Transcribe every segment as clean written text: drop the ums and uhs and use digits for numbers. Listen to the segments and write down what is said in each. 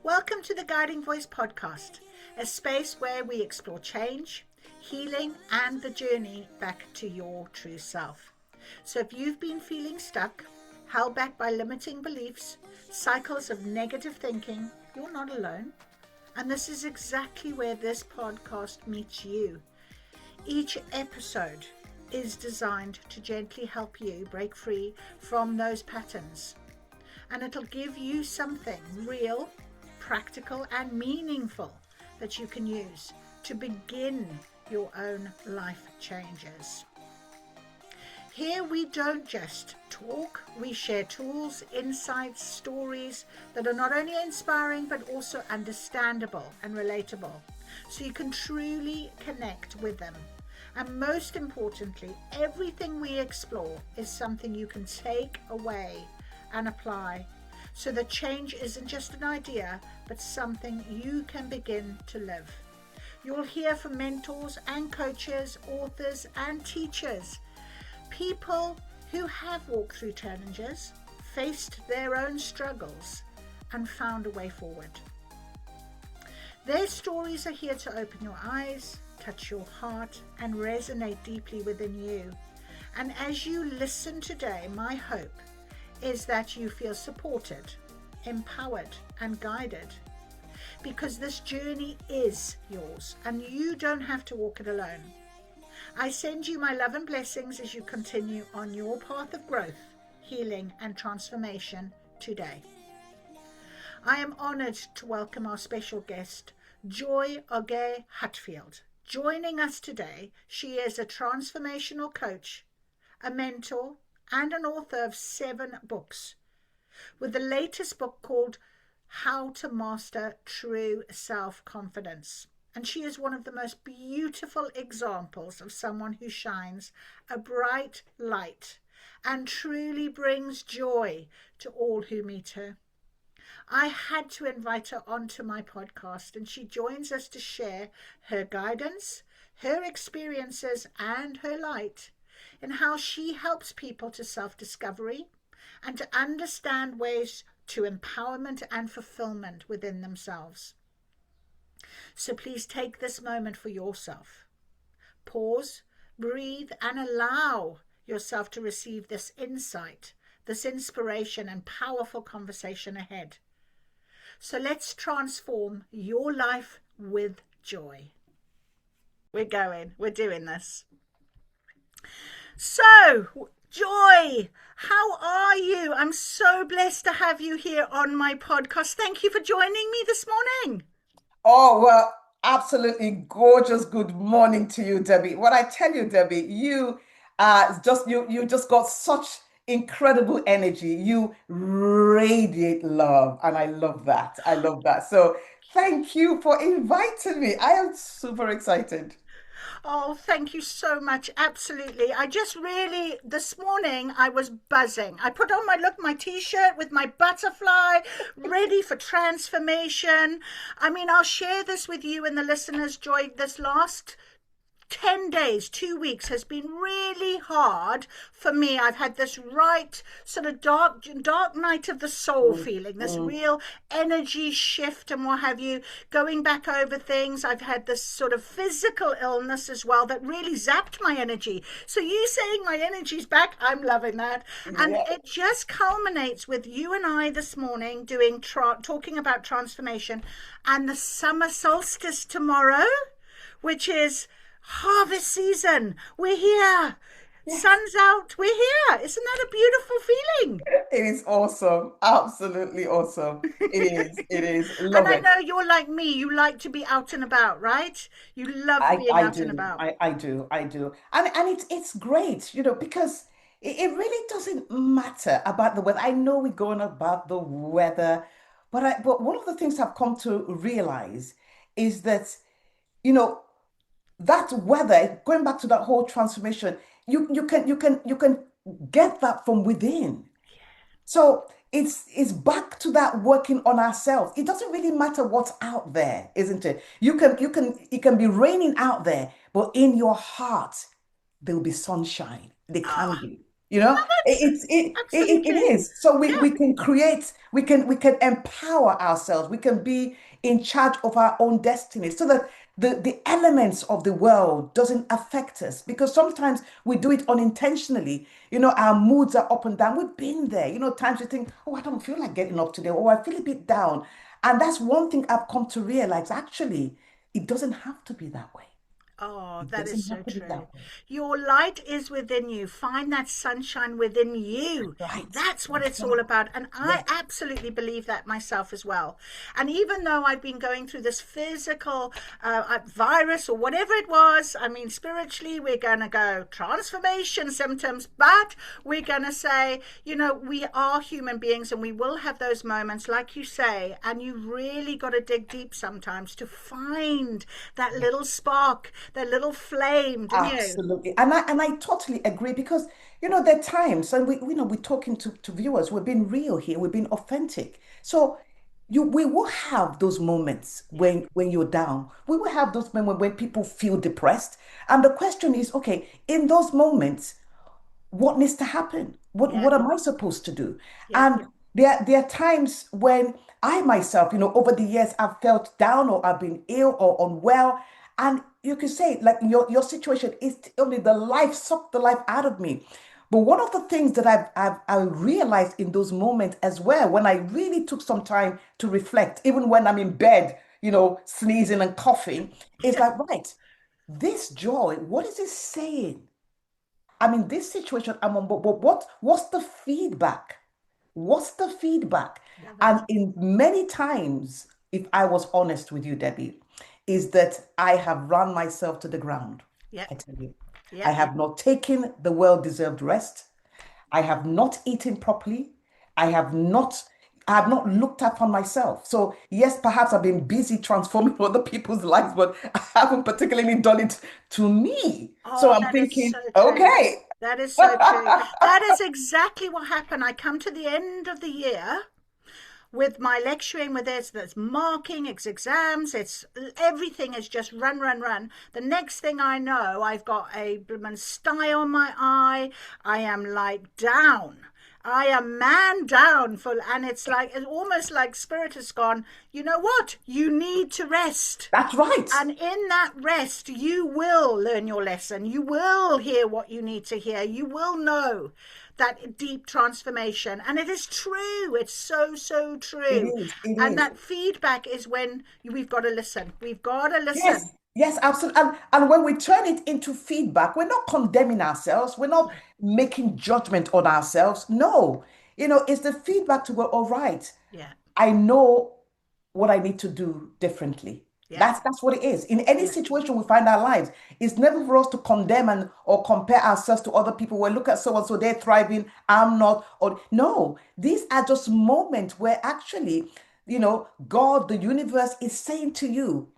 Welcome to the Guiding Voice podcast, a space where we explore change, healing, and the journey back to your true self. So if you've been feeling stuck, held back by limiting beliefs, cycles of negative thinking, you're not alone. And this is exactly where this podcast meets you. Each episode is designed to gently help you break free from those patterns. And it'll give you something real, practical, and meaningful that you can use to begin your own life changes. Here we don't just talk, we share tools, insights, stories that are not only inspiring but also understandable and relatable, so you can truly connect with them. And most importantly, everything we explore is something you can take away and apply, so the change isn't just an idea but something you can begin to live. You'll hear from mentors and coaches, authors and teachers, people who have walked through challenges, faced their own struggles and found a way forward. Their stories are here to open your eyes, touch your heart and resonate deeply within you. And as you listen today, my hope is that you feel supported, empowered and guided, because this journey is yours and you don't have to walk it alone. I send you my love and blessings as you continue on your path of growth, healing and transformation today. I am honored to welcome our special guest, Joy Ogeh-Hutfield. Joining us today, she is a transformational coach, a mentor, and an author of 7 books, with the latest book called How to Master True Self-Confidence. And she is one of the most beautiful examples of someone who shines a bright light and truly brings joy to all who meet her. I had to invite her onto my podcast, and she joins us to share her guidance, her experiences, and her light in how she helps people to self-discovery and to understand ways to empowerment and fulfillment within themselves. So please take this moment for yourself. Pause, breathe, and allow yourself to receive this insight, this inspiration, and powerful conversation ahead. So let's transform your life with joy. We're doing this. So, Joy, how are you? I'm so blessed to have you here on my podcast. Thank you for joining me this morning. Oh, well, absolutely gorgeous. Good morning to you, Debbie. What I tell you, Debbie, you just got such incredible energy. You radiate love, and I love that. I love that. So thank you for inviting me. I am super excited. Oh, thank you so much. Absolutely. This morning, I was buzzing. I put on my t-shirt with my butterfly, ready for transformation. I mean, I'll share this with you and the listeners, Joy. This last 10 days, 2 weeks has been really hard for me. I've had this right sort of dark night of the soul feeling, this real energy shift and what have you, going back over things. I've had this sort of physical illness as well that really zapped my energy. So you saying my energy's back, I'm loving that. And Yeah. it just culminates with you and I this morning talking about transformation and the summer solstice tomorrow, which is harvest season. We're here. Yes. Sun's out. We're here. Isn't that a beautiful feeling? It is awesome. Absolutely awesome. It is. It is. And Love I it. know you're like me. You like to be out and about, right? You love being I out and do. about. I do. I do. And it's great, because it really doesn't matter about the weather. I know we're going about the weather, but one of the things I've come to realize is that, you know, that weather, going back to that whole transformation, you can get that from within. So it's back to that working on ourselves. It doesn't really matter what's out there, isn't it? It can be raining out there, but in your heart there'll be sunshine. They can Ah, be. You know, What? it Absolutely. is. So Yeah. we can create, we can empower ourselves. We can be in charge of our own destiny so that the elements of the world doesn't affect us because sometimes we do it unintentionally. Our moods are up and down. We've been there. Times we think, oh, I don't feel like getting up today, or I feel a bit down. And that's one thing I've come to realize actually, it doesn't have to be that way. Oh, It that is doesn't so have to be true. that way. Your light is within you. Find that sunshine within you. Right. That's what That's it's all right. about. And I Yes. absolutely believe that myself as well. And even though I've been going through this physical virus or whatever it was, I mean, spiritually, we're going to go transformation symptoms, but we're going to say, we are human beings and we will have those moments, like you say. And you really got to dig deep sometimes to find that little spark, that little flame, didn't you? Absolutely. And I totally agree because there are times and we're talking to viewers, we're being real here, we're being authentic. So we will have those moments Yeah, when you're down. We will have those moments when people feel depressed. And the question is, okay, in those moments, what needs to happen? What yeah, what am I supposed to do? yeah, And there are times when I myself, over the years, I've felt down or I've been ill or unwell. And you could say, like your situation is only the life sucked the life out of me. But one of the things that I realized in those moments as well, when I really took some time to reflect, even when I'm in bed, sneezing and coughing, is yeah. like, right, this joy, what is it saying? I'm in this situation, I'm on, but what's the feedback? What's the feedback? Love And it. in many times, if I was honest with you, Debbie, is that I have run myself to the ground. Yep, I tell you, I yep. have not taken the well-deserved rest. I have not eaten properly. I have not I have not looked up on myself. So yes, perhaps I've been busy transforming other people's lives, but I haven't particularly done it to me. So Oh, I'm that is so thinking, true. okay. That is so true. That is exactly what happened. I come to the end of the year with my lecturing, with there's marking, it's exams, it's everything is just run, run, run. The next thing I know, I've got a bloomin' sty on my eye. I am like down. I am man down for, and it's almost like spirit has gone. You know what? You need to rest. That's right. And in that rest, you will learn your lesson. You will hear what you need to hear. You will know that deep transformation. And it is true. It's so, so It true. is. It And is. that feedback is when we've got to listen. We've got to Yes. listen. Yes, absolutely. And when we turn it into feedback, we're not condemning ourselves. We're not making judgment on ourselves. No. It's the feedback to go, all right, Yeah, I know what I need to do differently. yeah, That's what it is. In any yeah, situation we find our lives, it's never for us to condemn and or compare ourselves to other people. Well, look at so and so, they're thriving, I'm not. Or no, these are just moments where actually, God, the universe is saying to you,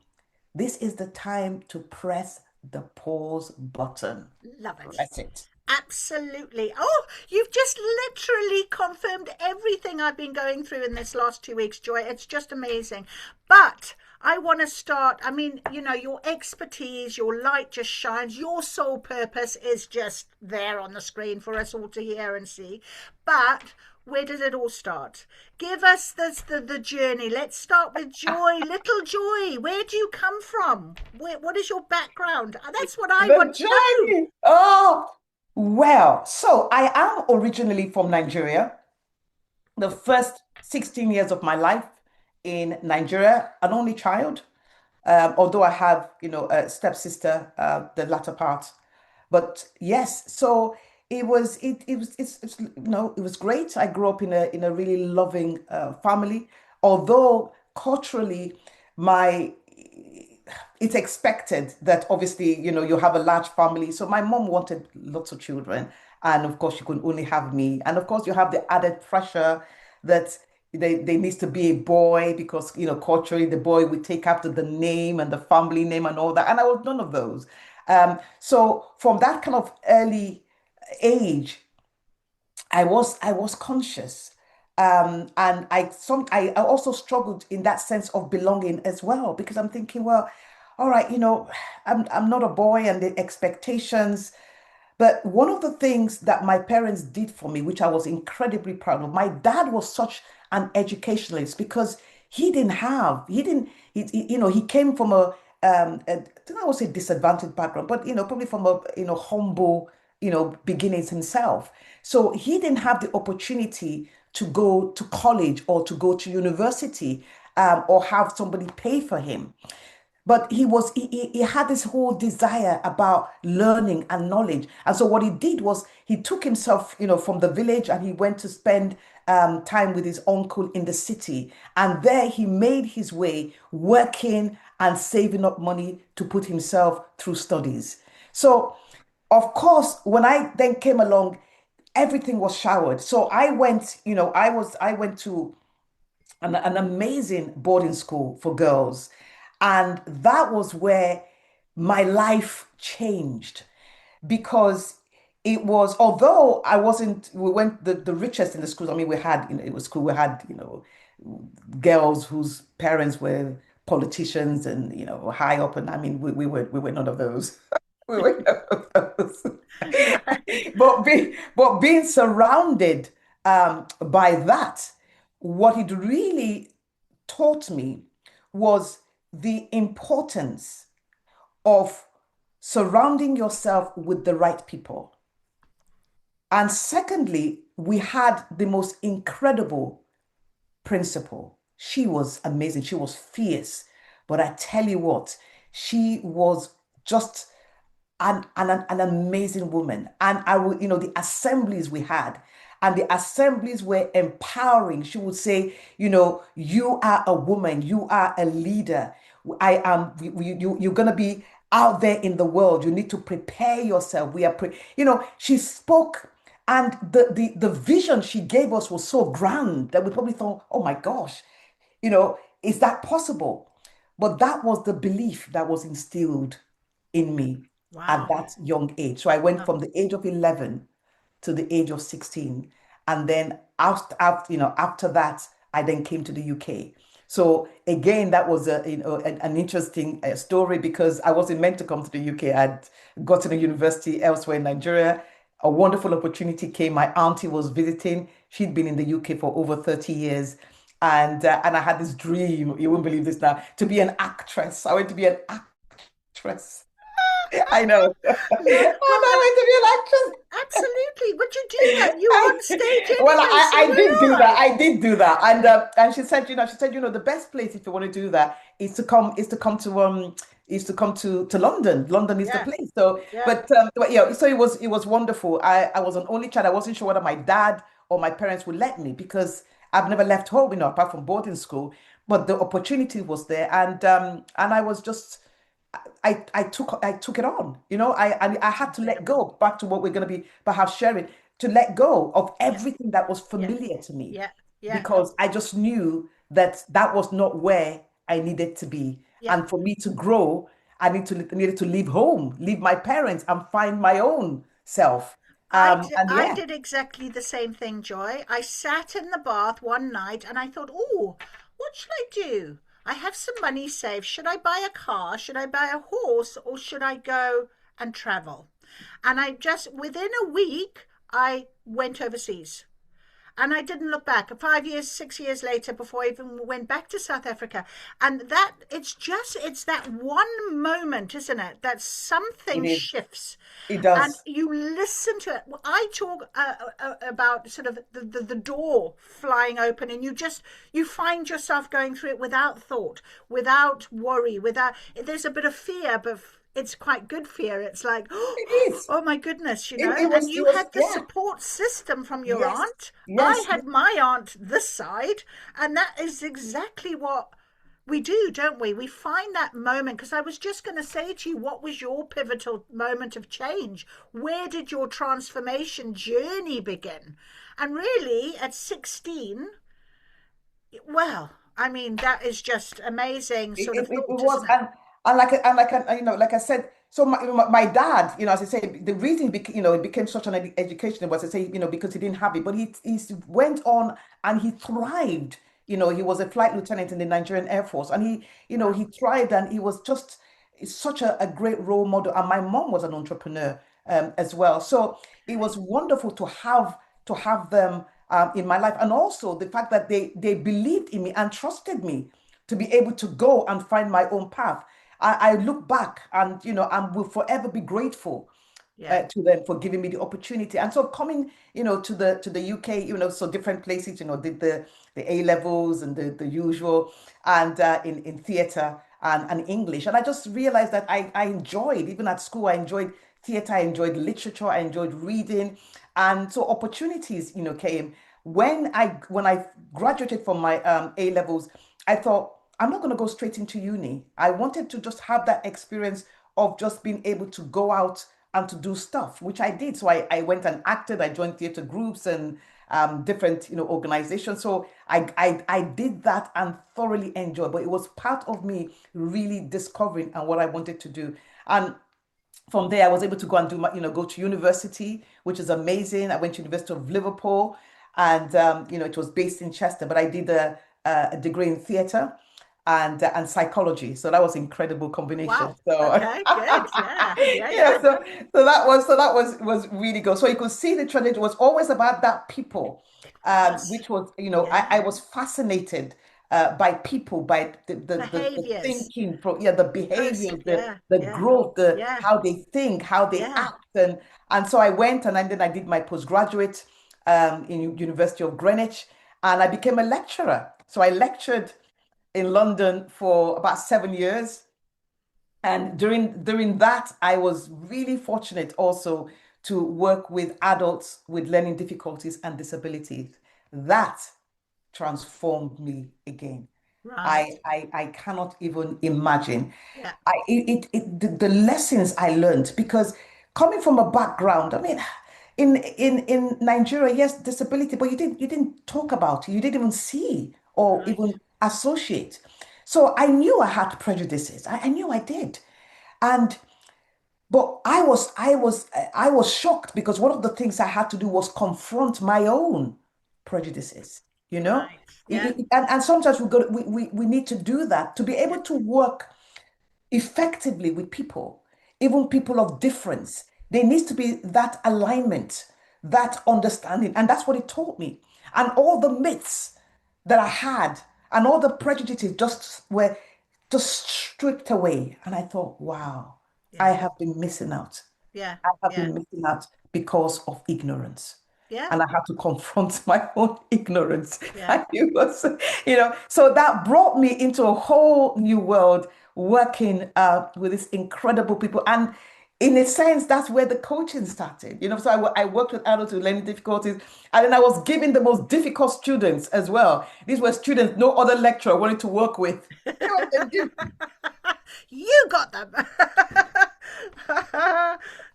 this is the time to press the pause button. love it. Press it. Absolutely. Oh, you've just literally confirmed everything I've been going through in this last 2 weeks, Joy. It's just amazing. But I want to start. I mean, your expertise, your light just shines. Your sole purpose is just there on the screen for us all to hear and see. But where does it all start? Give us the journey. Let's start with Joy. Little Joy, where do you come from? What is your background? That's what I The want to know. journey. Oh, well, so I am originally from Nigeria. The first 16 years of my life in Nigeria, an only child, although I have, a stepsister, the latter part. But yes, so it was great. I grew up in a really loving family, although culturally, my it's expected that obviously, you have a large family. So my mom wanted lots of children. And of course, she could only have me. And of course, you have the added pressure that they needs to be a boy because, culturally, the boy would take after the name and the family name and all that. And I was none of those. So from that kind of early age, I was conscious. And I also struggled in that sense of belonging as well because I'm thinking, well, all right, I'm not a boy and the expectations. But one of the things that my parents did for me, which I was incredibly proud of, my dad was such an educationalist because he came from I don't want to say disadvantaged background, but probably from a humble beginnings himself. So he didn't have the opportunity to go to college or to go to university, or have somebody pay for him. But he had this whole desire about learning and knowledge. And so what he did was he took himself, from the village, and he went to spend time with his uncle in the city. And there he made his way working and saving up money to put himself through studies. So of course, when I then came along, everything was showered. So I went to an amazing boarding school for girls. And that was where my life changed, because it was, although I wasn't, we weren't the richest in the school. I mean, we had, it was cool. We had, girls whose parents were politicians and, high up. And I mean, we were none of those. We were none of those. Right. But being surrounded by that, what it really taught me was the importance of surrounding yourself with the right people. And secondly, we had the most incredible principal. She was amazing. She was fierce. But I tell you what, she was just an amazing woman. And I would, the assemblies we had, and the assemblies were empowering. She would say, you are a woman, you are a leader. You're going to be out there in the world. You need to prepare yourself. She spoke, and the vision she gave us was so grand that we probably thought, oh my gosh, is that possible? But that was the belief that was instilled in me at Wow. that young age. So I went Oh, from the age of 11 to the age of 16. And then after that, I then came to the UK. So again, that was an interesting story, because I wasn't meant to come to the UK. I'd gotten a university elsewhere in Nigeria. A wonderful opportunity came. My auntie was visiting. She'd been in the UK for over 30 years. And I had this dream, you won't believe this now, to be an actress. I went to be an actress. I know. And well, I went to be an actress. absolutely. Would you do that? You were on stage Well, anyway, so I did do were that. I. I did do that. And she said, the best place if you want to do that is to come to London. London is the Yeah, place. So, yeah, but yeah, so it was wonderful. I was an only child. I wasn't sure whether my dad or my parents would let me, because I've never left home, apart from boarding school. But the opportunity was there, and I was just I took it on. I it's had to let incredible. go, back to what we're going to be perhaps sharing, to let go of Yeah, everything that was yeah, familiar to me, yeah, yeah, because I just knew that that was not where I needed to be. yeah. And for me to grow, needed to leave home, leave my parents, and find my own self. And I yeah, did exactly the same thing, Joy. I sat in the bath one night and I thought, oh, what should I do? I have some money saved. Should I buy a car? Should I buy a horse? Or should I go and travel? And within a week, I went overseas. And I didn't look back. 5 years, 6 years later, before I even went back to South Africa. And it's that one moment, isn't it? That it something is. shifts It and does. you listen to it. I talk about sort of the door flying open, and you find yourself going through it without thought, without worry, without, there's a bit of fear, but it's quite good fear. It's like, It is. oh my goodness, It and was. It you was. had the Yeah. support system from your Yes. aunt. I Yes. had my aunt this side, and that is exactly what we do, don't we? We find that moment, because I was just going to say to you, what was your pivotal moment of change? Where did your transformation journey begin? And really, at 16, well, I mean, that is just amazing It, sort of it, it thought, was, isn't it? and like I said, so my dad, as I say, the reason it became such an education was, I say, because he didn't have it, but he went on and he thrived. He was a flight lieutenant in the Nigerian Air Force, and Wow. he thrived, and he was just such a great role model. And my mom was an entrepreneur. as well. So it was wonderful to have them in my life, and also the fact that they believed in me and trusted me to be able to go and find my own path. I look back and I will forever be grateful Yeah. to them for giving me the opportunity. And so coming, to the UK, so different places, did the A levels and the usual, and in theatre and English. And I just realized that I enjoyed, even at school, I enjoyed theatre, I enjoyed literature, I enjoyed reading. And so opportunities, came when I graduated from my A levels. I thought, I'm not going to go straight into uni. I wanted to just have that experience of just being able to go out and to do stuff, which I did. So I went and acted. I joined theater groups and different, organizations. So I did that and thoroughly enjoyed. But it was part of me really discovering and what I wanted to do. And from there, I was able to go and do my, go to university, which is amazing. I went to University of Liverpool, and it was based in Chester, but I did a degree in theatre and psychology. So that was incredible combination. Wow. So Okay, good. Yeah. Yeah, yeah, yeah. so that was really good. So you could see the trend. It was always about that people, Yes. which was, I Yeah. was fascinated by people, by the Behaviors. thinking, yeah, the behaviors, Yeah. the Yeah. growth, the Yeah. how they think, how they Yeah. act, and so I went and then I did my postgraduate in University of Greenwich, and I became a lecturer. So I lectured in London for about 7 years. And during that, I was really fortunate also to work with adults with learning difficulties and disabilities. That transformed me again. Right. I cannot even imagine. Yeah. The lessons I learned, because coming from a background, I mean, in Nigeria, yes, disability, but you didn't talk about it, you didn't even see or Right. even associate. So I knew I had prejudices. I knew I did. And but I was shocked because one of the things I had to do was confront my own prejudices, you know? Right. Yeah. And sometimes we need to do that to be able to work effectively with people, even people of difference. There needs to be that alignment, that understanding. And that's what it taught me. And all the myths that I had and all the prejudices just were just stripped away. And I thought, wow, I Yeah. have been missing out. Yeah. I have Yeah. been missing out because of ignorance. Yeah. And I had to confront my own ignorance. Yeah. And it was, so that brought me into a whole new world working with these incredible people. And in a sense, that's where the coaching started. So I worked with adults with learning difficulties. And then I was giving the most difficult students as well. These were students no other lecturer wanted to work with. You got them.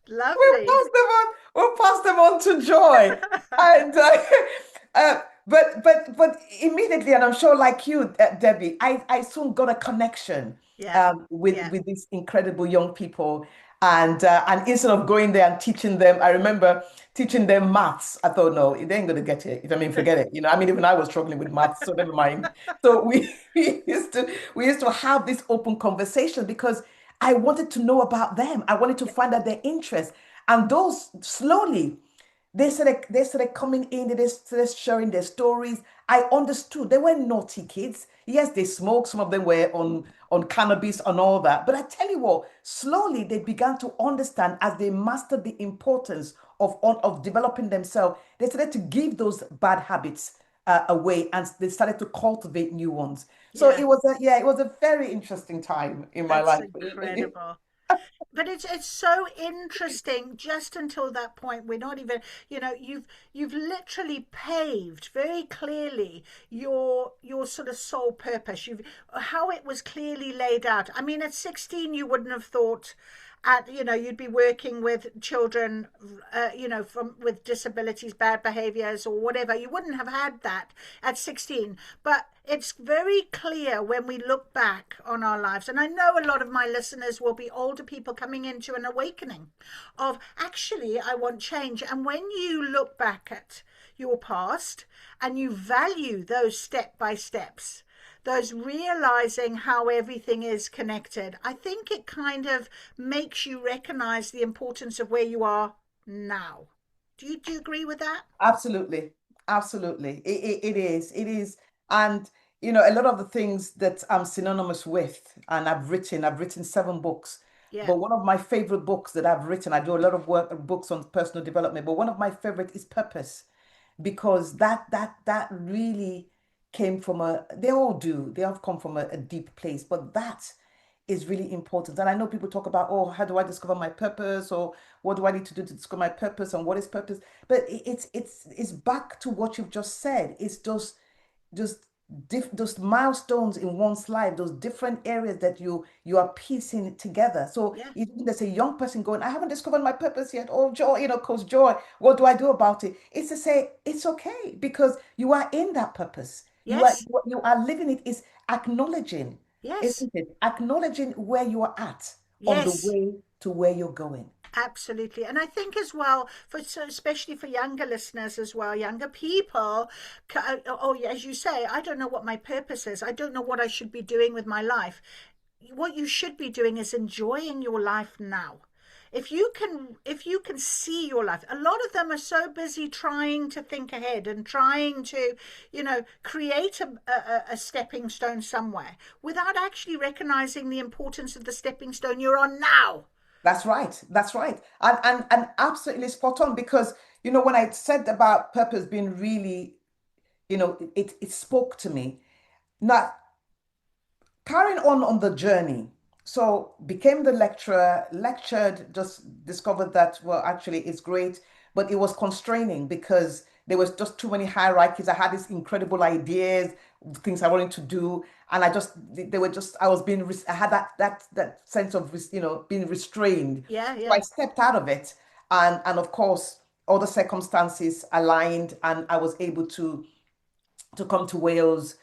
We'll Lovely. pass them on. We'll pass them on to Joy. And but immediately, and I'm sure like you, Debbie, I soon got a connection Yeah. with Yeah. these incredible young people. And instead of going there and teaching them, I remember teaching them maths. I thought, no, they ain't gonna get it. I mean, forget it. I mean, even I was struggling with maths, so never mind. So we used to have this open conversation because I wanted to know about them. I wanted to find out their interests. And those slowly, they started coming in, they started sharing their stories. I understood they were naughty kids. Yes, they smoked, some of them were on cannabis and all that. But I tell you what, slowly they began to understand as they mastered the importance of developing themselves. They started to give those bad habits away and they started to cultivate new ones. So Yeah. it was a very interesting time in my That's life. incredible. But it's so interesting just until that point. We're not even, you've literally paved very clearly your sort of sole purpose. You've how it was clearly laid out. I mean, at 16 you wouldn't have thought you'd be working with children from with disabilities, bad behaviors or whatever. You wouldn't have had that at 16. But it's very clear when we look back on our lives, and I know a lot of my listeners will be older people coming into an awakening of actually I want change. And when you look back at your past and you value those step by steps, those realizing how everything is connected, I think it kind of makes you recognize the importance of where you are now. Do you agree with that? Absolutely. Absolutely. It is. It is. And, you know, a lot of the things that I'm synonymous with, and I've written 7 books. Yeah. But one of my favorite books that I've written, I do a lot of work, books on personal development, but one of my favorite is Purpose, because that really came from they all do, they have come from a deep place, but that is really important. And I know people talk about, oh, how do I discover my purpose, or what do I need to do to discover my purpose, and what is purpose? But it's back to what you've just said. It's just those milestones in one's life, those different areas that you are piecing together. So Yeah. even there's a young person going, I haven't discovered my purpose yet. Oh, Joy, you know, Coach Joy, what do I do about it? It's to say it's okay, because you are in that purpose. Yes. You are living it. Is acknowledging, Yes. isn't it? Acknowledging where you are at on the Yes. way to where you're going. Absolutely. And I think as well, especially for younger listeners as well, younger people, oh, yeah, as you say, I don't know what my purpose is. I don't know what I should be doing with my life. What you should be doing is enjoying your life now. If you can see your life, a lot of them are so busy trying to think ahead and trying to, create a stepping stone somewhere without actually recognizing the importance of the stepping stone you're on now. That's right. That's right. And absolutely spot on, because you know when I said about purpose being really, you know, it spoke to me. Now, carrying on the journey. So became the lecturer, lectured, just discovered that, well, actually it's great, but it was constraining because there was just too many hierarchies. I had these incredible ideas, things I wanted to do, and they were just, I was being, I had that sense of, being restrained. Yeah, So I yeah. stepped out of it, and of course, all the circumstances aligned, and I was able to come to Wales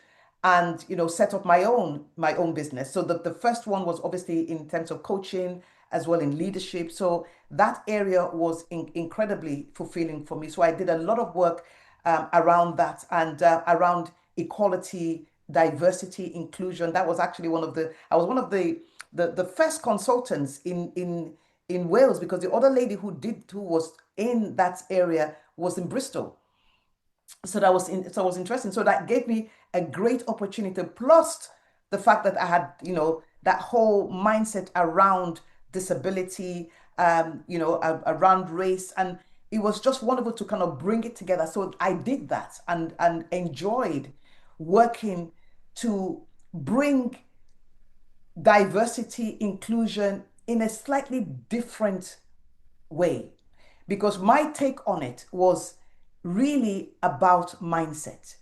and set up my own business. So the first one was obviously in terms of coaching as well in leadership. So that area was incredibly fulfilling for me. So I did a lot of work around that, and around equality, diversity, inclusion. That was actually I was one of the first consultants in Wales, because the other lady who was in that area was in Bristol. So it was interesting. So that gave me a great opportunity. Plus the fact that I had, that whole mindset around disability, around race, and it was just wonderful to kind of bring it together. So I did that, and enjoyed working to bring diversity, inclusion in a slightly different way, because my take on it was really about mindset.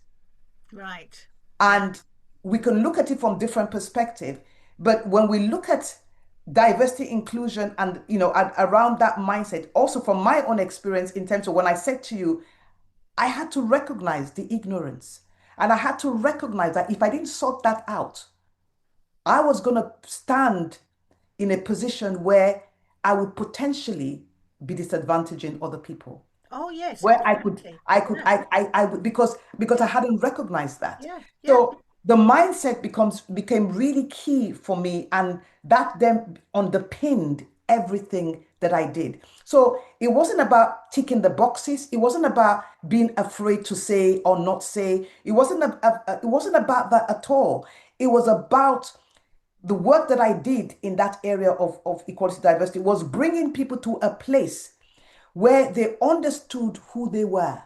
Right. Yeah. And we can look at it from different perspective, but when we look at diversity, inclusion, and around that mindset, also from my own experience, in terms of when I said to you, I had to recognize the ignorance, and I had to recognize that if I didn't sort that out, I was going to stand in a position where I would potentially be disadvantaging other people, Oh, yes, where I could, absolutely. I could, Yeah. I would, because I Yeah. hadn't recognized that. Yeah. Yeah. So the mindset became really key for me, and that then underpinned everything that I did. So it wasn't about ticking the boxes. It wasn't about being afraid to say or not say. It wasn't about that at all. It was about the work that I did in that area of equality, diversity, was bringing people to a place where they understood who they were.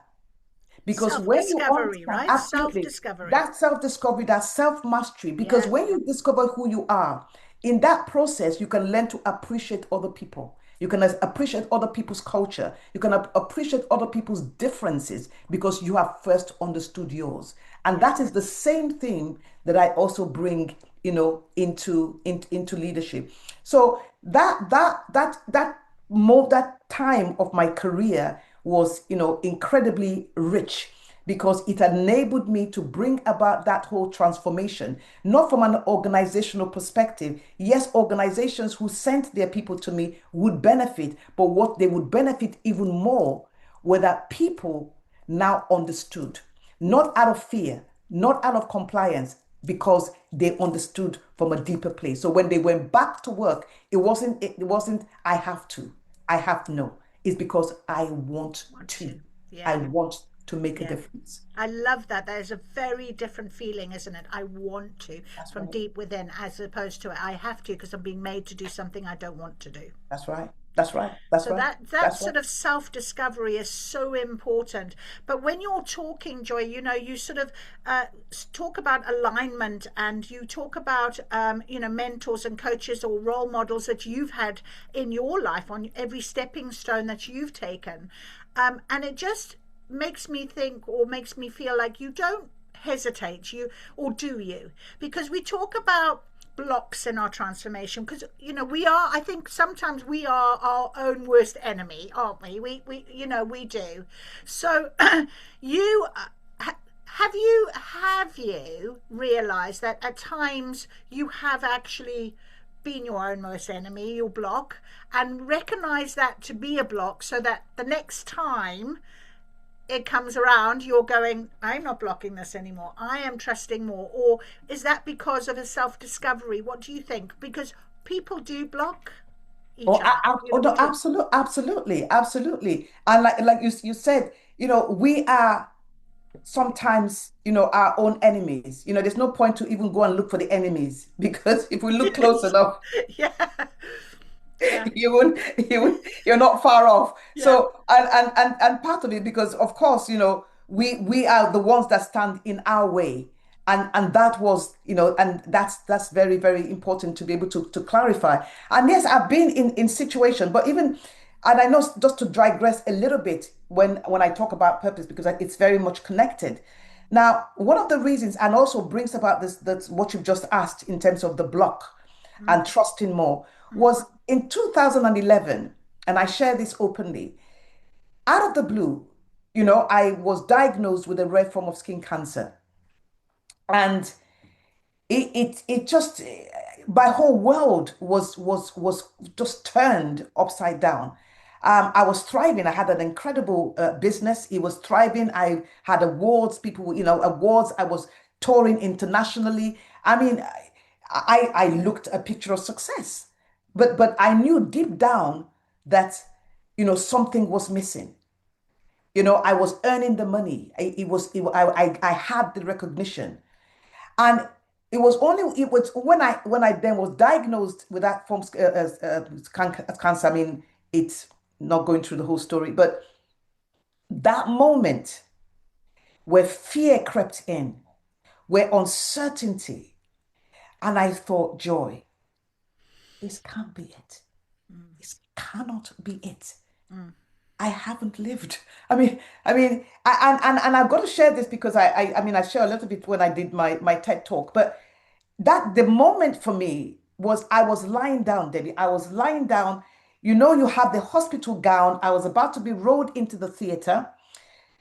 Because when you Self-discovery, understand, right? absolutely, Self-discovery. that self-discovery, that self-mastery, because Yeah. when you discover who you are, in that process, you can learn to appreciate other people. You can appreciate other people's culture. You can appreciate other people's differences, because you have first understood yours. And Yeah. that is the same thing that I also bring, into leadership. So that time of my career was, incredibly rich, because it enabled me to bring about that whole transformation, not from an organizational perspective. Yes, organizations who sent their people to me would benefit, but what they would benefit even more were that people now understood, not out of fear, not out of compliance, because they understood from a deeper place. So when they went back to work, it wasn't I have to. I have to know. It's because I want Want to. to. I Yeah. want to make a Yeah. difference. I love that. There's a very different feeling, isn't it? I want to, That's from right. deep within, as opposed to I have to because I'm being made to do something I don't want to do. That's right. That's right. That's So right. that That's right. sort of self discovery is so important. But when you're talking, Joy, you sort of talk about alignment, and you talk about mentors and coaches or role models that you've had in your life on every stepping stone that you've taken, and it just makes me think, or makes me feel like you don't hesitate, you or do you? Because we talk about blocks in our transformation, because we are, I think sometimes we are our own worst enemy, aren't we? We do. So you have you realized that at times you have actually been your own worst enemy, your block, and recognize that to be a block, so that the next time it comes around, you're going, I'm not blocking this anymore. I am trusting more. Or is that because of a self discovery? What do you think? Because people do block each Oh, other. oh, We no, do. absolutely, absolutely. And like you said, we are sometimes, our own enemies. There's no point to even go and look for the enemies because if we look close enough, Yeah. Yeah. you're not far off. Yeah. So and part of it, because of course, we are the ones that stand in our way. And that was, and that's very, very important to be able to clarify. And yes, I've been in situation, but even, and I know, just to digress a little bit when I talk about purpose, because it's very much connected. Now, one of the reasons, and also brings about this, that's what you've just asked in terms of the block and trusting more, was in 2011, and I share this openly. Out of the blue, I was diagnosed with a rare form of skin cancer. And it just, my whole world was just turned upside down. I was thriving. I had an incredible business. It was thriving. I had awards. People, awards. I was touring internationally. I mean, I looked a picture of success, but I knew deep down that something was missing. I was earning the money. I had the recognition, and it was when I then was diagnosed with that form cancer. I mean, it's not going through the whole story, but that moment where fear crept in, where uncertainty, and I thought, Joy, this can't be it. This cannot be it. I haven't lived. And I've got to share this because I share a little bit when I did my TED talk, but that the moment for me was I was lying down, Debbie. I was lying down. You have the hospital gown. I was about to be rolled into the theater.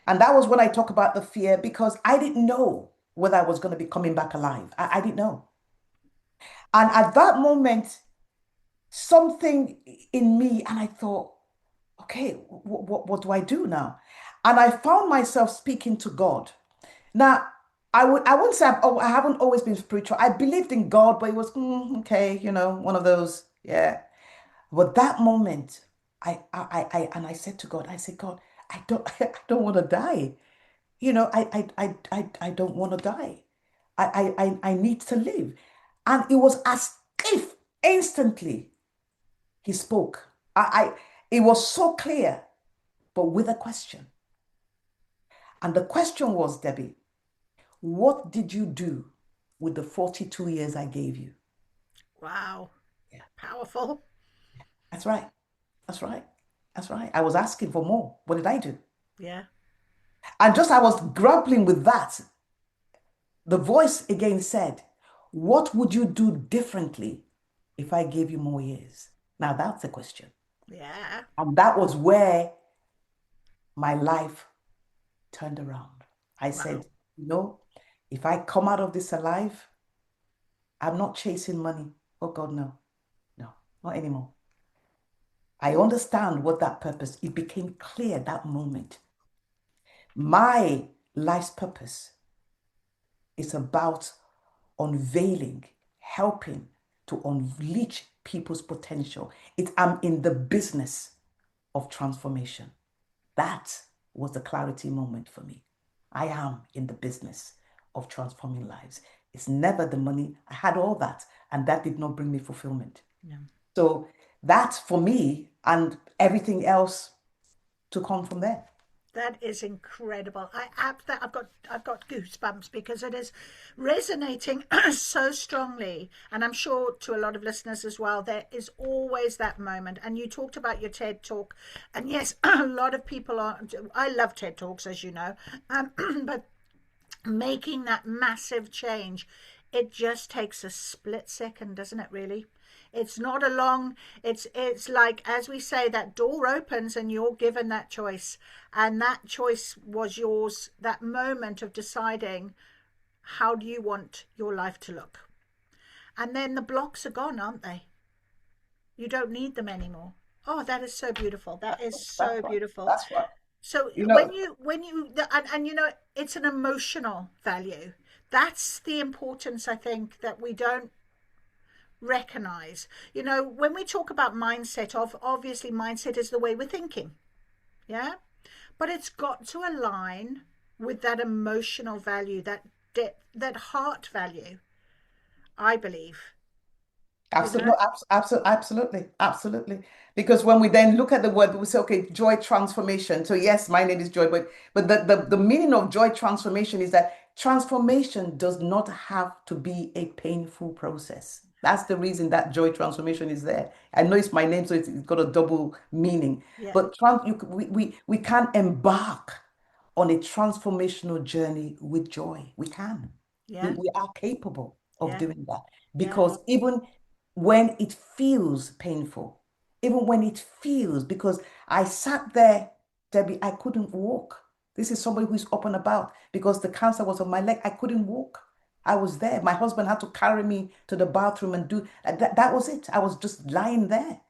And that was when I talk about the fear, because I didn't know whether I was going to be coming back alive. I didn't know. And at that moment, something in me, and I thought, okay, what do I do now? And I found myself speaking to God. Now, I wouldn't say I haven't always been spiritual. I believed in God, but it was okay, one of those, yeah. But that moment, and I said to God, I said, God, I don't I don't want to die. I don't want to die. I need to live. And it was as if instantly he spoke. It was so clear, but with a question. And the question was, Debbie, what did you do with the 42 years I gave you? Wow. Yeah, Powerful. that's right. That's right. That's right. I was asking for more. What did I do? Yeah. And just I was grappling with that. The voice again said, what would you do differently if I gave you more years? Now that's the question. Yeah. And that was where my life turned around. I Wow. said, if I come out of this alive, I'm not chasing money. Oh God, no, no, not anymore. I understand what that purpose, it became clear that moment. My life's purpose is about unveiling, helping to unleash people's potential. I'm in the business of transformation. That was the clarity moment for me. I am in the business of transforming lives. It's never the money. I had all that, and that did not bring me fulfillment. Yeah. So that's for me, and everything else to come from there. That is incredible. I've got goosebumps because it is resonating so strongly, and I'm sure to a lot of listeners as well. There is always that moment, and you talked about your TED talk, and yes, a lot of people are. I love TED talks, as you know, but making that massive change, it just takes a split second, doesn't it? Really, it's not a long, it's like, as we say, that door opens and you're given that choice, and that choice was yours, that moment of deciding how do you want your life to look, and then the blocks are gone, aren't they? You don't need them anymore. Oh, that is so beautiful. That is That's so right. beautiful. That's right. So You when know, you and you know, it's an emotional value. That's the importance, I think, that we don't recognize. You know, when we talk about mindset, of obviously mindset is the way we're thinking, yeah, but it's got to align with that emotional value, that depth, that heart value, I believe. You absolutely, know, no, absolutely, absolutely. Because when we then look at the word, we say, okay, joy transformation. So yes, my name is Joy, but the meaning of joy transformation is that transformation does not have to be a painful process. That's the reason that joy transformation is there. I know it's my name, so it's got a double meaning. yeah, But we can embark on a transformational journey with joy. We can. yeah, We are capable of yeah, doing that yeah, because even when it feels painful, even when it feels, because I sat there, Debbie, I couldn't walk. This is somebody who's up and about because the cancer was on my leg. I couldn't walk. I was there. My husband had to carry me to the bathroom and do that. That was it. I was just lying there,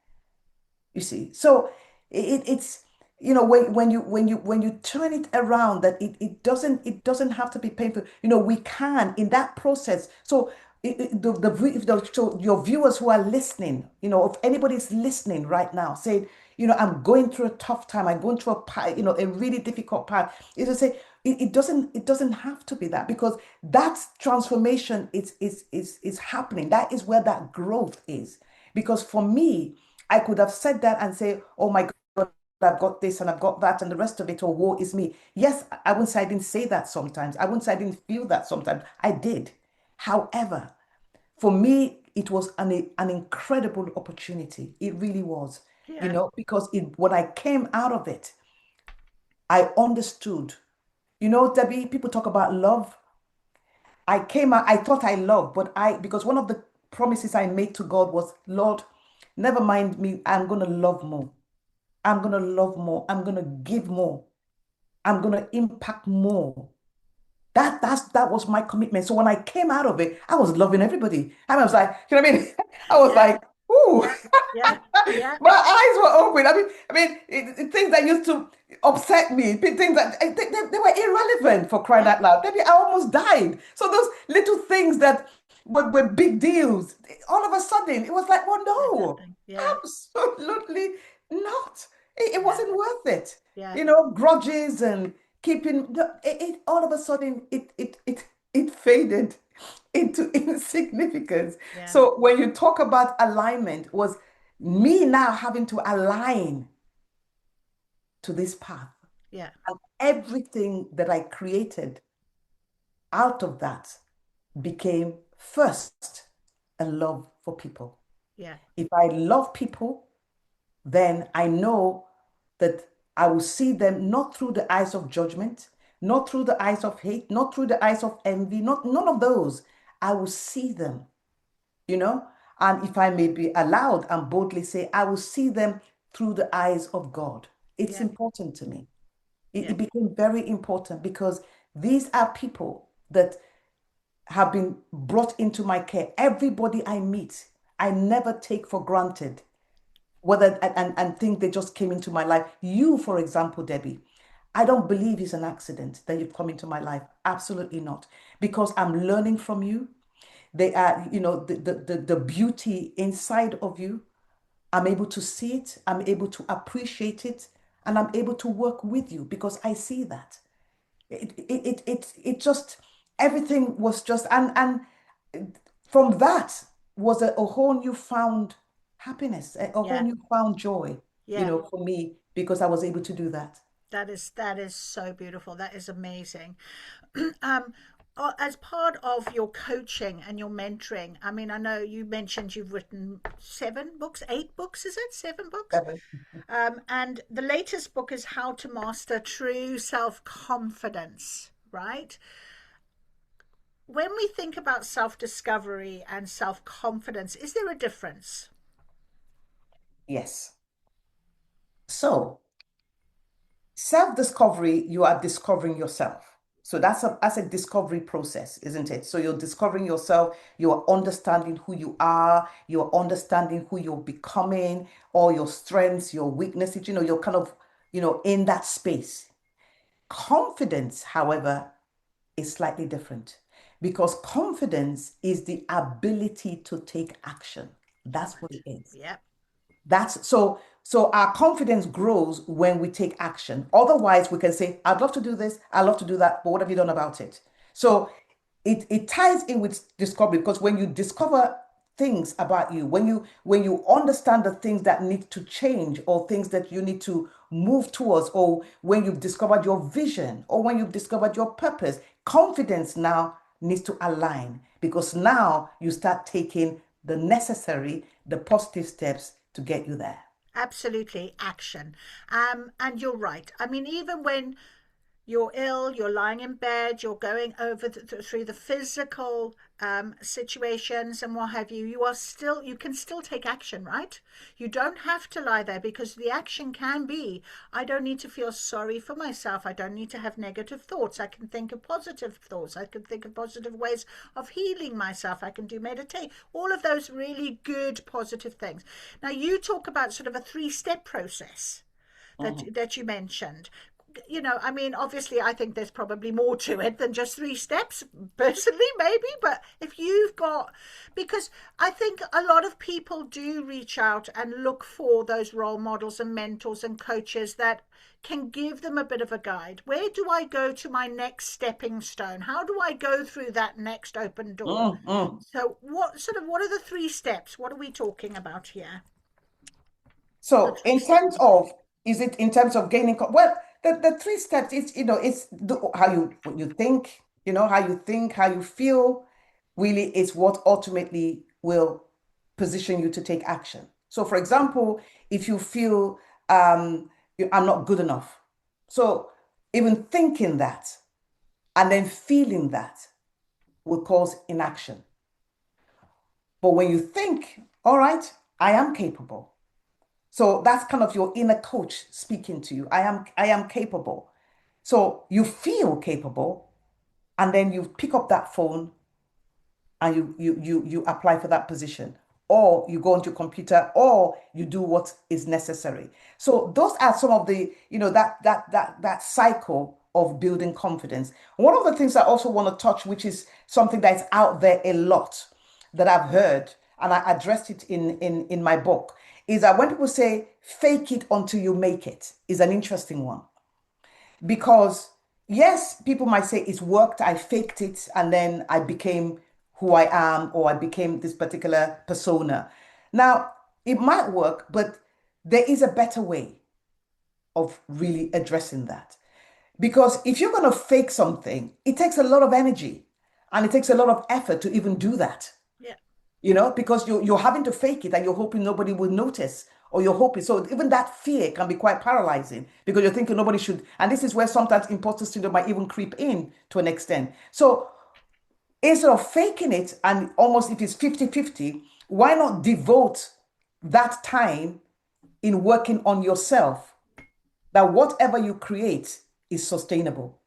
you see. So it's when you turn it around, that it doesn't have to be painful. We can in that process. So so your viewers who are listening, if anybody's listening right now, saying, I'm going through a tough time, I'm going through a really difficult path, is to say it doesn't have to be that, because that transformation is happening. That is where that growth is. Because for me, I could have said that and say, oh my God, I've got this and I've got that and the rest of it, or woe is me. Yes, I wouldn't say I didn't say that sometimes. I wouldn't say I didn't feel that sometimes. I did. However, for me, it was an incredible opportunity. It really was, yeah, because when I came out of it, I understood. Debbie, people talk about love. I came out, I thought I loved, because one of the promises I made to God was, Lord, never mind me, I'm going to love more. I'm going to love more. I'm going to give more. I'm going to impact more. That was my commitment. So when I came out of it, I was loving everybody. And I was like, you know what I mean? I was yeah, like, ooh, yeah, yeah, yeah, my eyes were open. Things that used to upset me, things that they were irrelevant, for crying yeah, out loud. Maybe I almost died. So those little things that were big deals, all of a sudden it was like, well, they're no, nothing. Yeah, absolutely not. It yeah, wasn't worth it. yeah, Grudges and keeping all of a sudden it faded into insignificance. yeah, So when you talk about alignment, was me now having to align to this path, yeah, and everything that I created out of that became first a love for people. yeah, If I love people, then I know that I will see them not through the eyes of judgment, not through the eyes of hate, not through the eyes of envy, not none of those. I will see them, you know, and if I may be allowed and boldly say, I will see them through the eyes of God. It's yeah, important to me. It, yeah, it became very important because these are people that have been brought into my care. Everybody I meet, I never take for granted whether and think they just came into my life. You, for example, Debbie, I don't believe it's an accident that you've come into my life. Absolutely not. Because I'm learning from you. They are, the beauty inside of you. I'm able to see it, I'm able to appreciate it, and I'm able to work with you because I see that. It just, everything was just, and from that was a whole new found happiness, a whole Yeah. new found joy, Yeah. for me because I was able to do that. That is so beautiful. That is amazing. um, as part of your coaching and your mentoring, I mean, I know you mentioned you've written 7 books, 8 books, is it 7 books? Seven. And the latest book is How to Master True Self Confidence, right? When we think about self discovery and self confidence, is there a difference? Yes. So self-discovery, you are discovering yourself. So that's a discovery process, isn't it? So you're discovering yourself, you're understanding who you are, you're understanding who you're becoming, all your strengths, your weaknesses, you're kind of, in that space. Confidence, however, is slightly different because confidence is the ability to take action. That's what Right. it is. Yep. So our confidence grows when we take action. Otherwise, we can say, I'd love to do this, I'd love to do that, but what have you done about it? So it ties in with discovery because when you discover things about you, when you understand the things that need to change or things that you need to move towards, or when you've discovered your vision or when you've discovered your purpose, confidence now needs to align because now you start taking the positive steps to get you there. Absolutely, action. And you're right. I mean, even when you're ill, you're lying in bed, you're going over through the physical situations and what have you, you can still take action, right? You don't have to lie there because the action can be, I don't need to feel sorry for myself. I don't need to have negative thoughts. I can think of positive thoughts. I can think of positive ways of healing myself. I can do meditate. All of those really good, positive things. Now, you talk about sort of a 3-step process Mhm. that you mentioned. I mean, obviously, I think there's probably more to it than just 3 steps, personally, maybe. But if you've got, because I think a lot of people do reach out and look for those role models and mentors and coaches that can give them a bit of a guide. Where do I go to my next stepping stone? How do I go through that next open door? Mm, mm. So, what are the 3 steps? What are we talking about here? The So, three in step terms process. of, is it in terms of gaining? Well, the three steps is, it's how what you think, how you think, how you feel, really is what ultimately will position you to take action. So, for example, if you feel I'm not good enough, so even thinking that and then feeling that will cause inaction. But when you think, all right, I am capable. So that's kind of your inner coach speaking to you. I am capable. So you feel capable, and then you pick up that phone and you apply for that position, or you go onto your computer, or you do what is necessary. So those are some of the, that cycle of building confidence. One of the things I also want to touch, which is something that's out there a lot that I've heard, and I addressed it in my book, is that when people say fake it until you make it, is an interesting one because yes, people might say it's worked, I faked it, and then I became who I am, or I became this particular persona. Now, it might work, but there is a better way of really addressing that. Because if you're going to fake something, it takes a lot of energy and it takes a lot of effort to even do that, Yeah. because you're having to fake it and you're hoping nobody will notice, or you're hoping. So even that fear can be quite paralyzing because you're thinking nobody should. And this is where sometimes imposter syndrome might even creep in to an extent. So instead of faking it, and almost if it's 50-50, why not devote that time in working on yourself, that whatever you create is sustainable?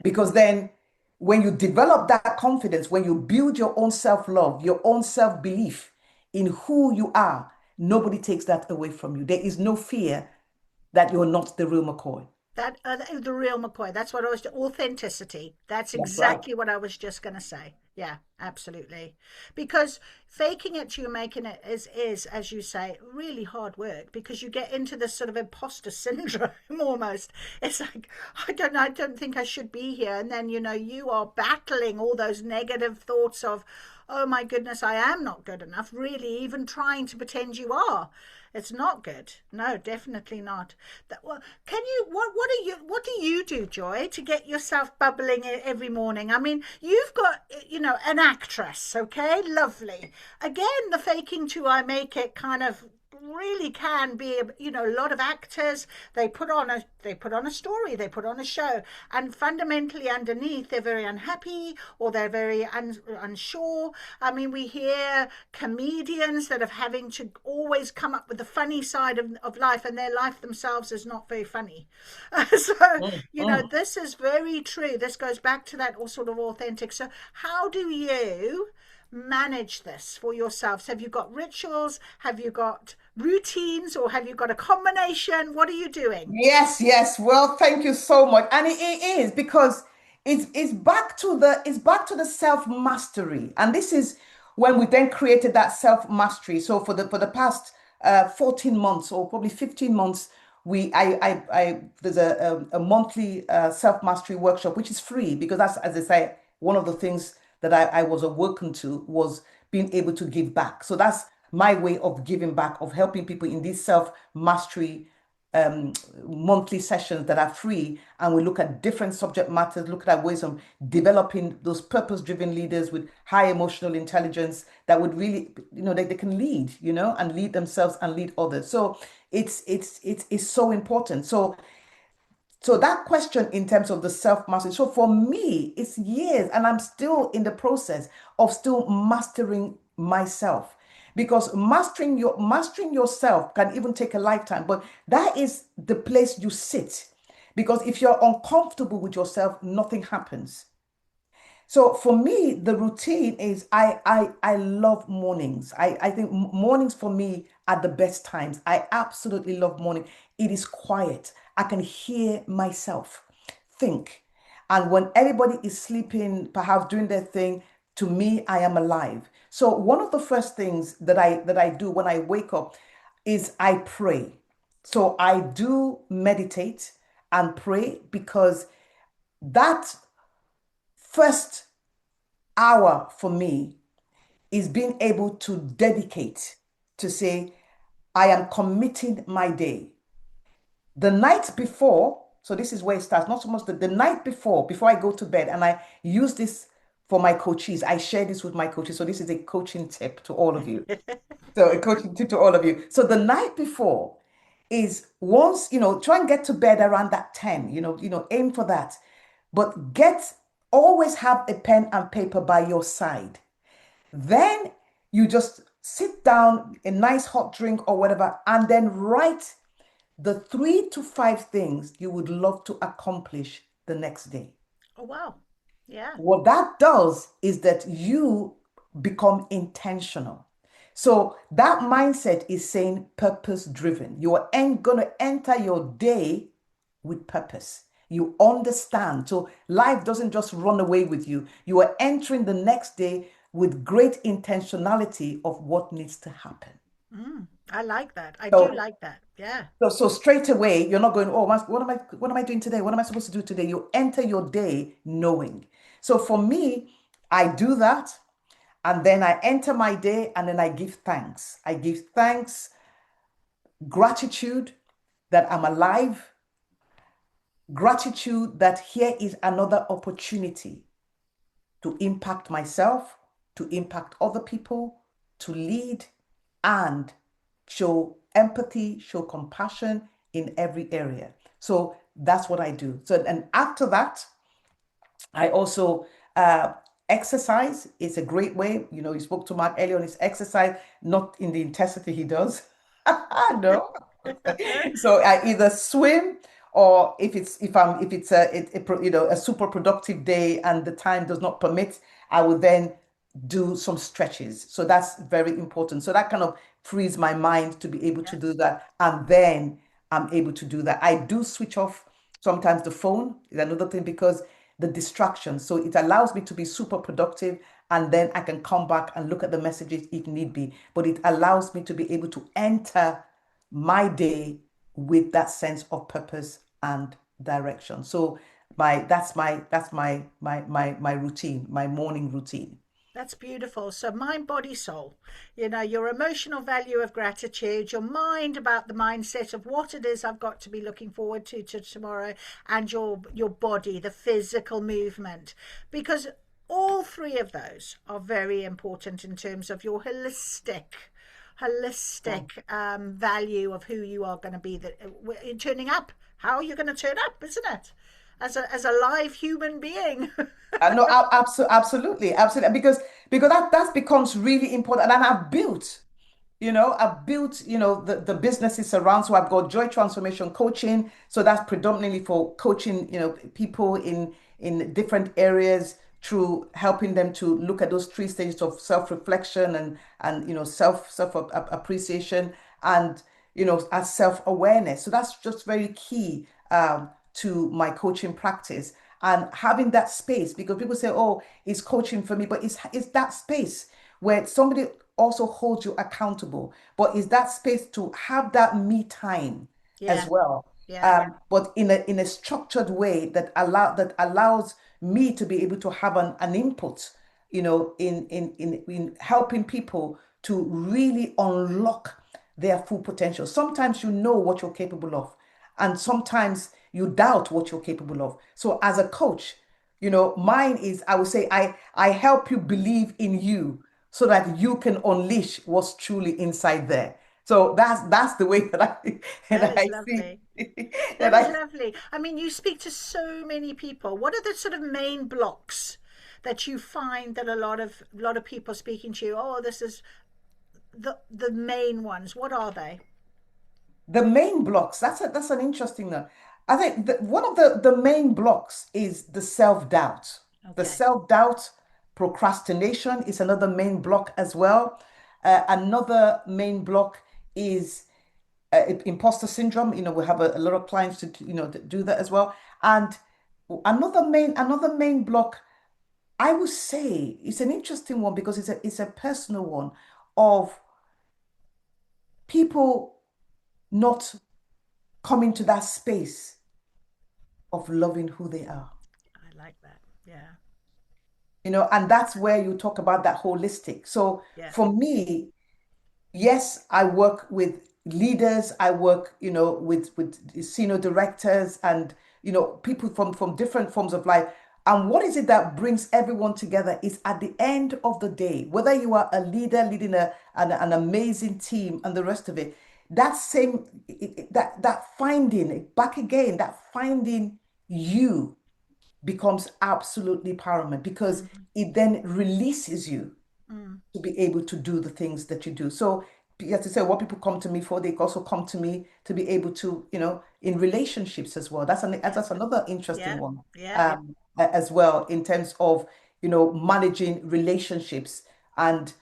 Because then, when you develop that confidence, when you build your own self love, your own self belief in who you are, nobody takes that away from you. There is no fear that you're not the real McCoy. The real McCoy. That's what I was. Authenticity. That's That's right. exactly what I was just going to say. Yeah. Absolutely. Because faking it till you're making it is, as you say, really hard work because you get into this sort of imposter syndrome almost. It's like, I don't know, I don't think I should be here. And then, you are battling all those negative thoughts of, oh my goodness, I am not good enough. Really, even trying to pretend you are. It's not good. No, definitely not. Well, what do you do, Joy, to get yourself bubbling every morning? I mean, you've got, an actress, okay? Lovely. Again, the faking till I make it kind of really can be, a lot of actors, they put on a story, they put on a show, and fundamentally underneath they're very unhappy, or they're very unsure. I mean, we hear comedians that are having to always come up with the funny side of life, and their life themselves is not very funny. So, Mm, mm. this is very true. This goes back to that all sort of authentic. So how do you manage this for yourselves? Have you got rituals? Have you got routines? Or have you got a combination? What are you doing? Yes, yes. Well, thank you so much. And it is because it's back to the self mastery, and this is when we then created that self mastery. So for the past 14 months or probably 15 months, we I there's a monthly self mastery workshop which is free because that's, as I say, one of the things that I was awoken to was being able to give back. So that's my way of giving back, of helping people in these self mastery um, monthly sessions that are free, and we look at different subject matters, look at ways of developing those purpose-driven leaders with high emotional intelligence that would really, they can lead, and lead themselves and lead others. So it's so important. So that question in terms of the self-mastery. So for me, it's years, and I'm still in the process of still mastering myself. Because mastering yourself can even take a lifetime, but that is the place you sit. Because if you're uncomfortable with yourself, nothing happens. So for me, the routine is I love mornings. I think mornings for me are the best times. I absolutely love morning. It is quiet. I can hear myself think. And when everybody is sleeping, perhaps doing their thing, to me, I am alive. So one of the first things that I do when I wake up is I pray. So I do meditate and pray because that first hour for me is being able to dedicate to say, I am committing my day. The night before, so this is where it starts, not so much the night before I go to bed, and I use this for my coaches. I share this with my coaches. So this is a coaching tip to all of you. So a coaching tip to all of you. So the night before is once, try and get to bed around that 10, aim for that. But always have a pen and paper by your side. Then you just sit down, a nice hot drink or whatever, and then write the 3 to 5 things you would love to accomplish the next day. Oh, wow. Yeah. What that does is that you become intentional. So that mindset is saying purpose driven. You are going to enter your day with purpose. You understand. So life doesn't just run away with you. You are entering the next day with great intentionality of what needs to happen. I like that. I do So like that. Yeah. so straight away, you're not going, oh, what am I doing today? What am I supposed to do today? You enter your day knowing. So for me, I do that, and then I enter my day, and then I give thanks. I give thanks, gratitude that I'm alive, gratitude that here is another opportunity to impact myself, to impact other people, to lead, and show empathy, show compassion in every area. So that's what I do. So, and after that, I also exercise. It's a great way. You spoke to Mark earlier on his exercise, not in the intensity he does. No. So I either swim, or if it's a super productive day and the time does not permit, I will then do some stretches. So that's very important. So that kind of frees my mind to be able to do Yes. that, and then I'm able to do that. I do switch off sometimes the phone is another thing, because the distractions. So it allows me to be super productive, and then I can come back and look at the messages if need be. But it allows me to be able to enter my day with that sense of purpose and direction. So that's my routine, my morning routine. That's beautiful. So, mind, body, soul. Your emotional value of gratitude, your mind about the mindset of what it is I've got to be looking forward to tomorrow, and your body, the physical movement. Because all three of those are very important in terms of your Yeah. value of who you are going to be, that turning up, how are you going to turn up, isn't it, as a live human being? No, absolutely, absolutely, because that becomes really important. And I've built, the businesses around. So I've got Joy Transformation Coaching. So that's predominantly for coaching, people in different areas through helping them to look at those three stages of self-reflection and self appreciation and as self-awareness. So that's just very key to my coaching practice and having that space, because people say, "Oh, it's coaching for me," but it's that space where somebody also holds you accountable, but is that space to have that me time as Yeah, well, yeah. but in a structured way that allows me to be able to have an input, in helping people to really unlock their full potential. Sometimes you know what you're capable of, and sometimes you doubt what you're capable of. So as a coach, mine is, I would say, I help you believe in you so that you can unleash what's truly inside there. So that's the way that I That that is I see lovely. that That is I lovely. I mean, you speak to so many people. What are the sort of main blocks that you find that a lot of people speaking to you? Oh, this is the main ones. What are they? the main blocks. That's an interesting one. I think that one of the main blocks is the self-doubt. The Okay. self-doubt, procrastination is another main block as well. Another main block is imposter syndrome. We have a lot of clients that do that as well. And another main block, I would say, it's an interesting one because it's a personal one of people not coming to that space of loving who they are. I like that. Yeah. And that's where you talk about that holistic. So Yeah. for me, yes, I work with leaders, I work, with senior directors and people from different forms of life. And what is it that brings everyone together is at the end of the day, whether you are a leader leading an amazing team and the rest of it, that same that finding back again, that finding you becomes absolutely paramount because Mm, it then releases you mm. to be able to do the things that you do. So, as to say, what people come to me for, they also come to me to be able to, in relationships as well. Yeah. That's another interesting Yeah. one, Yeah. Yeah. as well, in terms of, managing relationships and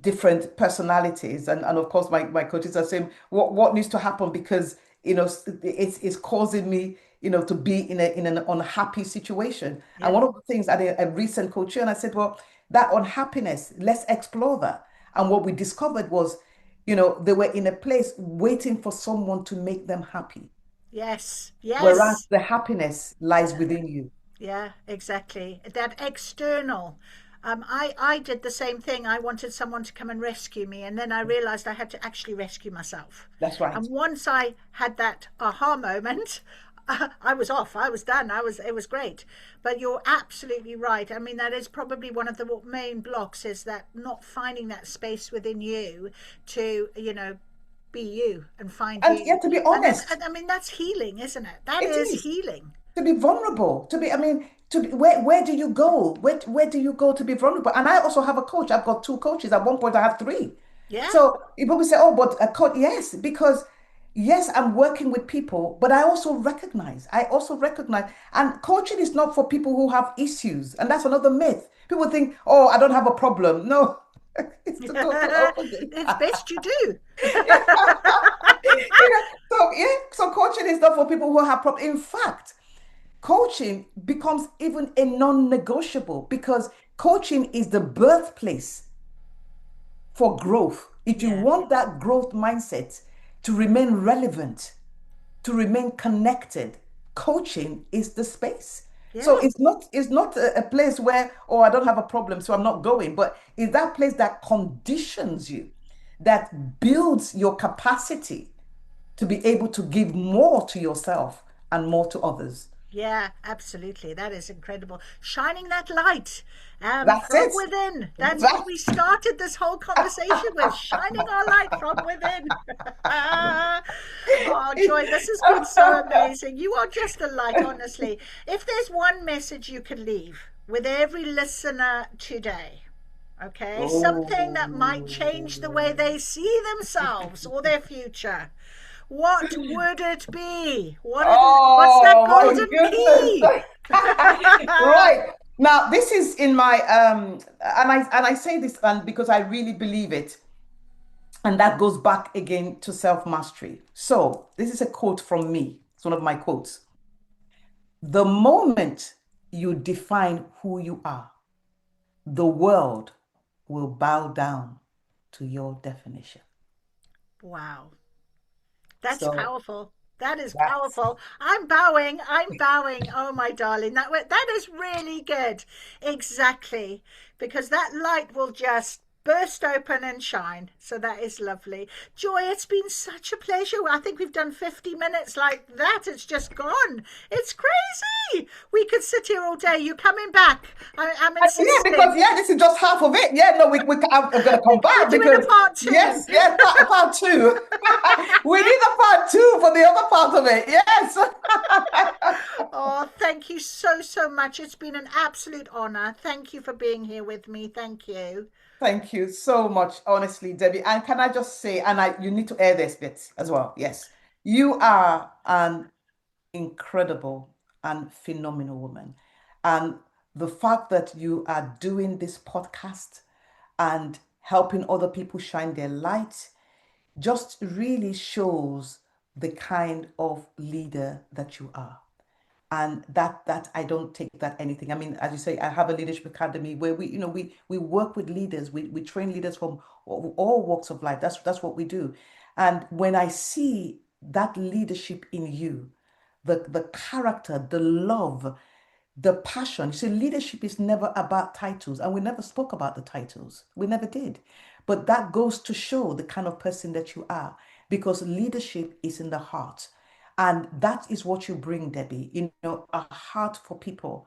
different personalities. And of course, my coaches are saying what needs to happen because, it's causing me, to be in an unhappy situation. And Yeah. one of the things at a recent coaching, and I said, well, that unhappiness, let's explore that. And what we discovered was, they were in a place waiting for someone to make them happy, Yes. whereas Yes. the happiness lies Yeah. within you. Yeah, exactly. That external. I did the same thing. I wanted someone to come and rescue me, and then I realized I had to actually rescue myself. That's right. And once I had that aha moment, I was off. I was done. It was great. But you're absolutely right. I mean, that is probably one of the main blocks, is that not finding that space within you to, be you and find And you. yet, to be And then, honest, I mean, that's healing, isn't it? That it is is. healing. To be vulnerable, I mean, where do you go? Where do you go to be vulnerable? And I also have a coach. I've got two coaches. At one point, I had three. Yeah. So people say, "Oh, but a coach," yes, because yes, I'm working with people, but I also recognize, and coaching is not for people who have issues, and that's another myth. People think, "Oh, I don't have a problem." No, it's the total opposite. It's best you do. So yeah, so coaching is not for people who have problems. In fact, coaching becomes even a non-negotiable because coaching is the birthplace for growth. If you Yeah. want that growth mindset to remain relevant, to remain connected, coaching is the space. So Yeah. it's not a place where, oh, I don't have a problem, so I'm not going, but it's that place that conditions you, that builds your capacity to be able to give more to yourself and more to others. Yeah, absolutely. That is incredible. Shining that light That's from it. within. That's what That we started this whole conversation with, shining our light from within. Oh, Joy, this has been so amazing. You are just a light, honestly. If there's one message you can leave with every listener today, okay, something that might change the way Oh. they see themselves or their future, what would it be? What's that Oh my golden goodness. key? Right. Now, this is in my and I say this and because I really believe it. And that goes back again to self-mastery. So, this is a quote from me. It's one of my quotes. The moment you define who you are, the world will bow down to your definition. Wow. That's So, powerful. That is that's powerful. I'm bowing. I'm bowing. Oh, my darling. That is really good. Exactly. Because that light will just burst open and shine. So that is lovely. Joy, it's been such a pleasure. I think we've done 50 minutes like that. It's just gone. It's crazy. We could sit here all day. You coming back? I'm yeah, because insisting. this is just half of it. Yeah, no, I'm gonna come We're back doing a because part two. yes, yes, part two. We need a part two for the other part of it. Yes. Oh, thank you so, so much. It's been an absolute honor. Thank you for being here with me. Thank you. Thank you so much, honestly, Debbie. And can I just say, and you need to air this bit as well. Yes, you are an incredible and phenomenal woman. And the fact that you are doing this podcast and helping other people shine their light just really shows the kind of leader that you are. And that I don't take that anything. I mean, as you say, I have a leadership academy where we work with leaders, we train leaders from all walks of life. That's what we do. And when I see that leadership in you, the character, the love, the passion. You see, leadership is never about titles, and we never spoke about the titles. We never did. But that goes to show the kind of person that you are, because leadership is in the heart. And that is what you bring, Debbie, a heart for people.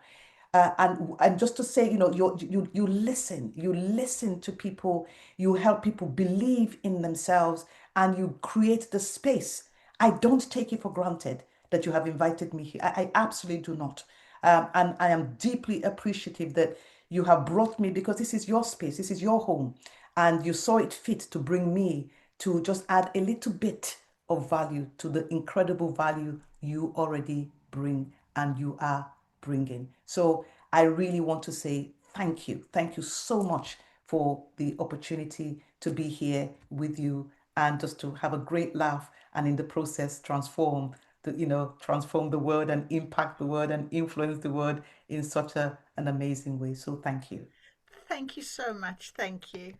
And just to say, you listen to people, you help people believe in themselves, and you create the space. I don't take it for granted that you have invited me here. I absolutely do not. And I am deeply appreciative that you have brought me because this is your space, this is your home, and you saw it fit to bring me to just add a little bit of value to the incredible value you already bring and you are bringing. So I really want to say thank you. Thank you so much for the opportunity to be here with you and just to have a great laugh and in the process transform the world and impact the world and influence the world in such an amazing way. So thank you. Thank you so much. Thank you.